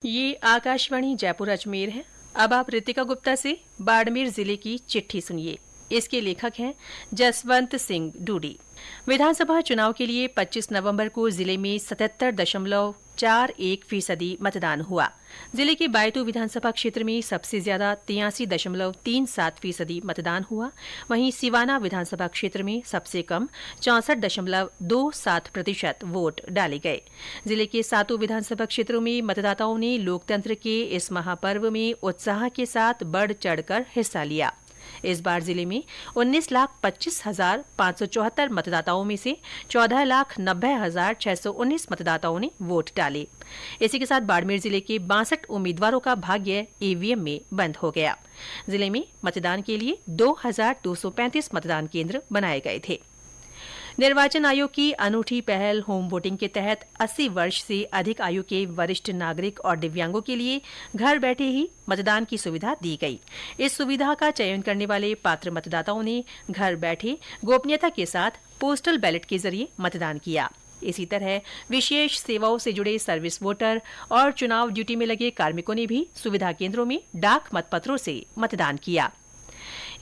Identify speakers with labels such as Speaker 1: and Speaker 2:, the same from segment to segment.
Speaker 1: ये आकाशवाणी जयपुर अजमेर है। अब आप रितिका गुप्ता से बाड़मेर जिले की चिट्ठी सुनिए। इसके लेखक हैं जसवंत सिंह डूडी। विधानसभा चुनाव के लिए 25 नवंबर को जिले में 77.41% मतदान हुआ। जिले के बायतू विधानसभा क्षेत्र में सबसे ज्यादा 83.37% मतदान हुआ। वहीं सिवाना विधानसभा क्षेत्र में सबसे कम 64.27% वोट डाले गए। जिले के सातों विधानसभा क्षेत्रों में मतदाताओं ने लोकतंत्र के इस महापर्व में उत्साह के साथ बढ़ चढ़कर हिस्सा लिया। इस बार जिले में 19,25,574 मतदाताओं में से 14,90,619 मतदाताओं ने वोट डाले। इसी के साथ बाड़मेर जिले के 62 उम्मीदवारों का भाग्य ईवीएम में बंद हो गया। जिले में मतदान के लिए 2,235 मतदान केंद्र बनाए गए थे। निर्वाचन आयोग की अनूठी पहल होम वोटिंग के तहत 80 वर्ष से अधिक आयु के वरिष्ठ नागरिक और दिव्यांगों के लिए घर बैठे ही मतदान की सुविधा दी गई। इस सुविधा का चयन करने वाले पात्र मतदाताओं ने घर बैठे गोपनीयता के साथ पोस्टल बैलेट के जरिए मतदान किया। इसी तरह विशेष सेवाओं से जुड़े सर्विस वोटर और चुनाव ड्यूटी में लगे कार्मिकों ने भी सुविधा केंद्रों में डाक मतपत्रों से मतदान किया।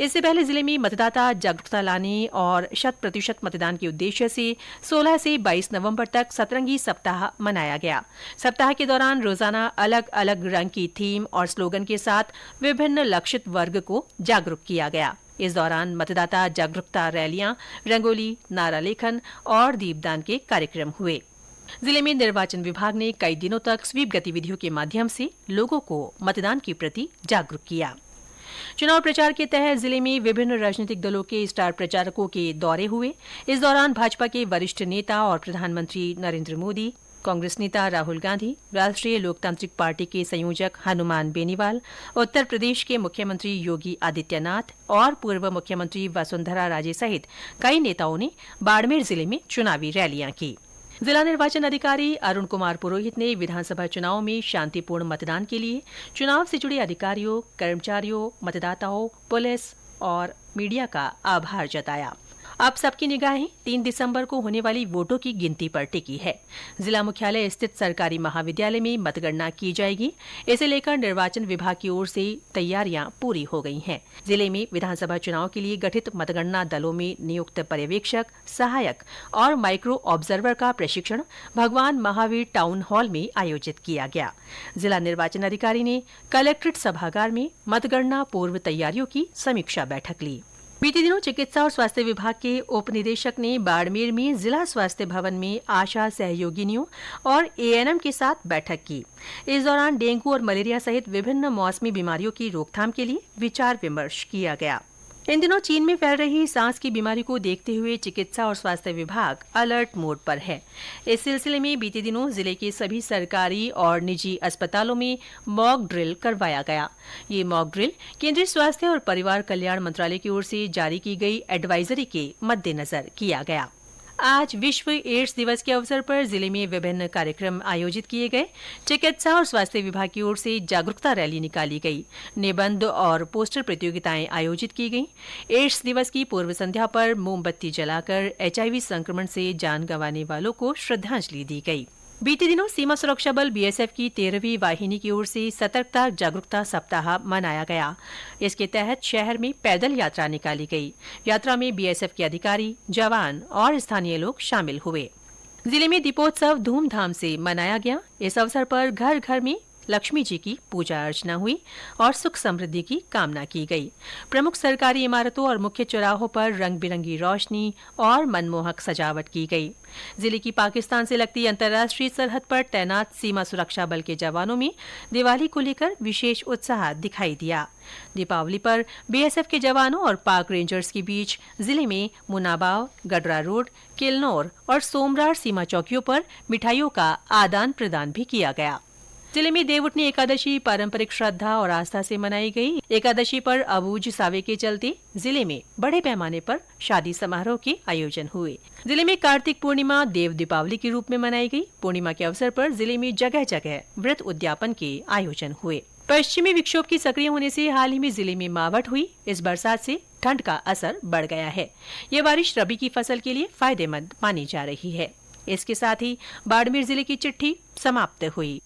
Speaker 1: इससे पहले जिले में मतदाता जागरूकता लाने और 100% मतदान के उद्देश्य से 16 से 22 नवंबर तक सतरंगी सप्ताह मनाया गया। सप्ताह के दौरान रोजाना अलग अलग रंग की थीम और स्लोगन के साथ विभिन्न लक्षित वर्ग को जागरूक किया गया। इस दौरान मतदाता जागरूकता रैलियां, रंगोली, नारा लेखन और दीपदान के कार्यक्रम हुए। जिले में निर्वाचन विभाग ने कई दिनों तक स्वीप गतिविधियों के माध्यम से लोगों को मतदान के प्रति जागरूक किया। चुनाव प्रचार के तहत जिले में विभिन्न राजनीतिक दलों के स्टार प्रचारकों के दौरे हुए। इस दौरान भाजपा के वरिष्ठ नेता और प्रधानमंत्री नरेंद्र मोदी, कांग्रेस नेता राहुल गांधी, राष्ट्रीय लोकतांत्रिक पार्टी के संयोजक हनुमान बेनीवाल, उत्तर प्रदेश के मुख्यमंत्री योगी आदित्यनाथ और पूर्व मुख्यमंत्री वसुंधरा राजे सहित कई नेताओं ने बाड़मेर जिले में चुनावी रैलियां की। जिला निर्वाचन अधिकारी अरुण कुमार पुरोहित ने विधानसभा चुनाव में शांतिपूर्ण मतदान के लिए चुनाव से जुड़े अधिकारियों, कर्मचारियों, मतदाताओं, पुलिस और मीडिया का आभार जताया। अब सबकी निगाहें 3 दिसंबर को होने वाली वोटों की गिनती पर टिकी है। जिला मुख्यालय स्थित सरकारी महाविद्यालय में मतगणना की जाएगी। इसे लेकर निर्वाचन विभाग की ओर से तैयारियां पूरी हो गई हैं। जिले में विधानसभा चुनाव के लिए गठित मतगणना दलों में नियुक्त पर्यवेक्षक, सहायक और माइक्रो ऑब्जर्वर का प्रशिक्षण भगवान महावीर टाउन हॉल में आयोजित किया गया। जिला निर्वाचन अधिकारी ने कलेक्ट्रेट सभागार में मतगणना पूर्व तैयारियों की समीक्षा बैठक ली। बीते दिनों चिकित्सा और स्वास्थ्य विभाग के उप निदेशक ने बाड़मेर में जिला स्वास्थ्य भवन में आशा सहयोगिनियों और एएनएम के साथ बैठक की। इस दौरान डेंगू और मलेरिया सहित विभिन्न मौसमी बीमारियों की रोकथाम के लिए विचार विमर्श किया गया। इन दिनों चीन में फैल रही सांस की बीमारी को देखते हुए चिकित्सा और स्वास्थ्य विभाग अलर्ट मोड पर है। इस सिलसिले में बीते दिनों जिले के सभी सरकारी और निजी अस्पतालों में मॉक ड्रिल करवाया गया। ये मॉक ड्रिल केंद्रीय स्वास्थ्य और परिवार कल्याण मंत्रालय की ओर से जारी की गई एडवाइजरी के मद्देनजर किया गया। आज विश्व एड्स दिवस के अवसर पर जिले में विभिन्न कार्यक्रम आयोजित किए गए। चिकित्सा और स्वास्थ्य विभाग की ओर से जागरूकता रैली निकाली गई। निबंध और पोस्टर प्रतियोगिताएं आयोजित की गईं। एड्स दिवस की पूर्व संध्या पर मोमबत्ती जलाकर एचआईवी संक्रमण से जान गंवाने वालों को श्रद्धांजलि दी गई। बीते दिनों सीमा सुरक्षा बल बीएसएफ की 13वीं वाहिनी की ओर से सतर्कता जागरूकता सप्ताह मनाया गया। इसके तहत शहर में पैदल यात्रा निकाली गई। यात्रा में बीएसएफ के अधिकारी, जवान और स्थानीय लोग शामिल हुए। जिले में दीपोत्सव धूमधाम से मनाया गया। इस अवसर पर घर घर में लक्ष्मी जी की पूजा अर्चना हुई और सुख समृद्धि की कामना की गई। प्रमुख सरकारी इमारतों और मुख्य चौराहों पर रंग बिरंगी रोशनी और मनमोहक सजावट की गई। जिले की पाकिस्तान से लगती अंतर्राष्ट्रीय सरहद पर तैनात सीमा सुरक्षा बल के जवानों में दिवाली को लेकर विशेष उत्साह दिखाई दिया। दीपावली पर बीएसएफ के जवानों और पाक रेंजर्स के बीच जिले में मुनाबाव, गडरा रोड, किलनौर और सोमरार सीमा चौकियों पर मिठाइयों का आदान प्रदान भी किया गया। जिले में देवउठनी एकादशी पारंपरिक श्रद्धा और आस्था से मनाई गई। एकादशी पर अबूझ सावे के चलते जिले में बड़े पैमाने पर शादी समारोह के आयोजन हुए। जिले में कार्तिक पूर्णिमा देव दीपावली के रूप में मनाई गई। पूर्णिमा के अवसर पर जिले में जगह जगह व्रत उद्यापन के आयोजन हुए। पश्चिमी विक्षोभ की सक्रिय होने से हाल ही में जिले में मावठ हुई। इस बरसात से ठंड का असर बढ़ गया है। ये बारिश रबी की फसल के लिए फायदेमंद मानी जा रही है। इसके साथ ही बाड़मेर जिले की चिट्ठी समाप्त हुई।